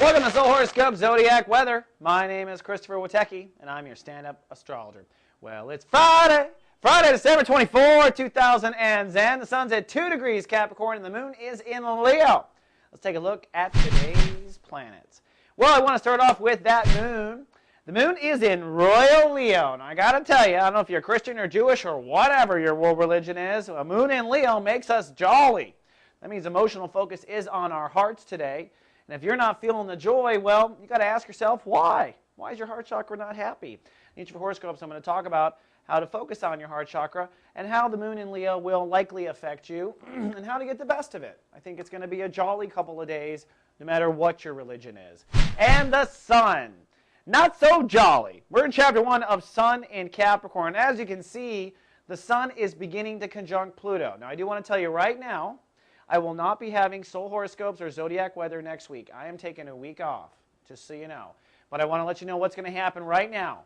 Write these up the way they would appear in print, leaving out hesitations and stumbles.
Welcome to Soul Horoscopes Zodiac Weather. My name is Christopher Witecki, and I'm your stand-up astrologer. Well, it's Friday, December 24, 2010. The sun's at 2 degrees Capricorn, and the moon is in Leo. Let's take a look at today's planets. Well, I want to start off with that moon. The moon is in Royal Leo, and I got to tell you, I don't know if you're Christian or Jewish or whatever your world religion is, a moon in Leo makes us jolly. That means emotional focus is on our hearts today. And if you're not feeling the joy, well, you got to ask yourself why. Why is your heart chakra not happy? In each of the horoscopes, I'm going to talk about how to focus on your heart chakra and how the moon in Leo will likely affect you and how to get the best of it. I think it's going to be a jolly couple of days no matter what your religion is. And the sun. Not so jolly. We're in chapter 1 of Sun in Capricorn. As you can see, the sun is beginning to conjunct Pluto. Now, I do want to tell you right now, I will not be having soul horoscopes or zodiac weather next week. I am taking a week off, just so you know. But I want to let you know what's going to happen right now.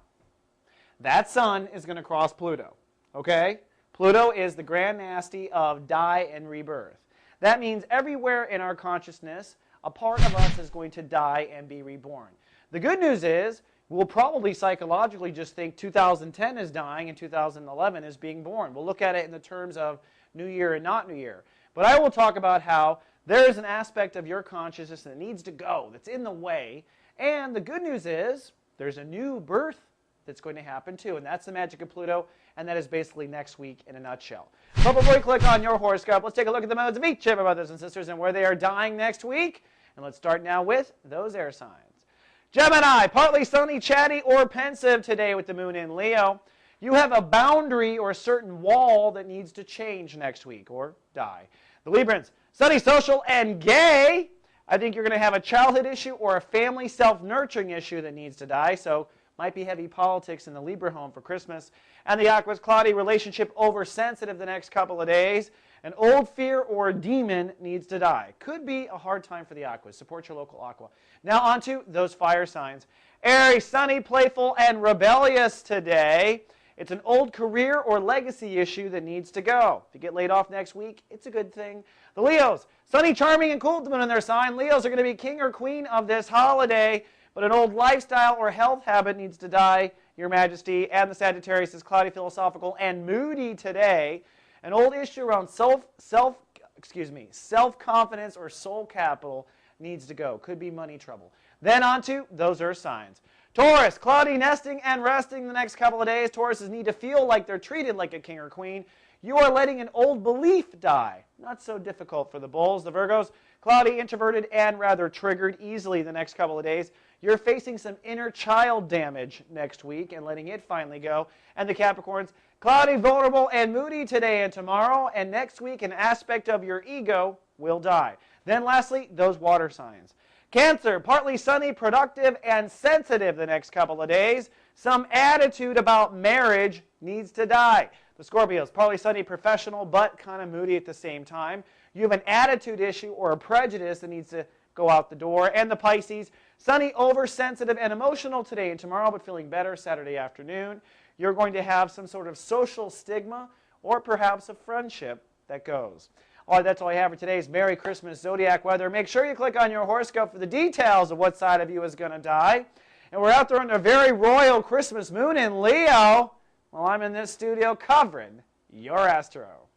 That sun is going to cross Pluto, okay? Pluto is the grand nasty of die and rebirth. That means everywhere in our consciousness, a part of us is going to die and be reborn. The good news is, we'll probably psychologically just think 2010 is dying and 2011 is being born. We'll look at it in the terms of New Year and not New Year. But I will talk about how there is an aspect of your consciousness that needs to go, that's in the way. And the good news is there's a new birth that's going to happen too. And that's the magic of Pluto. And that is basically next week in a nutshell. But before we click on your horoscope, let's take a look at the modes of each of our brothers and sisters and where they are dying next week. And let's start now with those air signs. Gemini, partly sunny, chatty, or pensive today with the moon in Leo. You have a boundary or a certain wall that needs to change next week or die. The Librans, sunny, social, and gay. I think you're going to have a childhood issue or a family self-nurturing issue that needs to die, so might be heavy politics in the Libra home for Christmas. And the Aquas, cloudy, relationship oversensitive the next couple of days. An old fear or demon needs to die. Could be a hard time for the Aquas. Support your local Aqua. Now on to those fire signs. Aries, sunny, playful, and rebellious today. It's an old career or legacy issue that needs to go. If you get laid off next week, it's a good thing. The Leos, sunny, charming, and cool with the moon in their sign. Leos are going to be king or queen of this holiday, but an old lifestyle or health habit needs to die, Your Majesty. And the Sagittarius is cloudy, philosophical, and moody today. An old issue around self-confidence or soul capital needs to go. Could be money trouble. Then on to those earth signs. Taurus, cloudy, nesting, and resting the next couple of days. Tauruses need to feel like they're treated like a king or queen. You are letting an old belief die. Not so difficult for the bulls. The Virgos, cloudy, introverted, and rather triggered easily the next couple of days. You're facing some inner child damage next week and letting it finally go. And the Capricorns, cloudy, vulnerable, and moody today and tomorrow. And next week, an aspect of your ego will die. Then lastly, those water signs. Cancer, partly sunny, productive, and sensitive the next couple of days. Some attitude about marriage needs to die. The Scorpios, partly sunny, professional, but kind of moody at the same time. You have an attitude issue or a prejudice that needs to go out the door. And the Pisces, sunny, oversensitive, and emotional today and tomorrow, but feeling better Saturday afternoon. You're going to have some sort of social stigma or perhaps a friendship that goes. All right, that's all I have for today's Merry Christmas Zodiac weather. Make sure you click on your horoscope for the details of what side of you is going to die. And we're out there on a very royal Christmas moon in Leo while I'm in this studio covering your astro.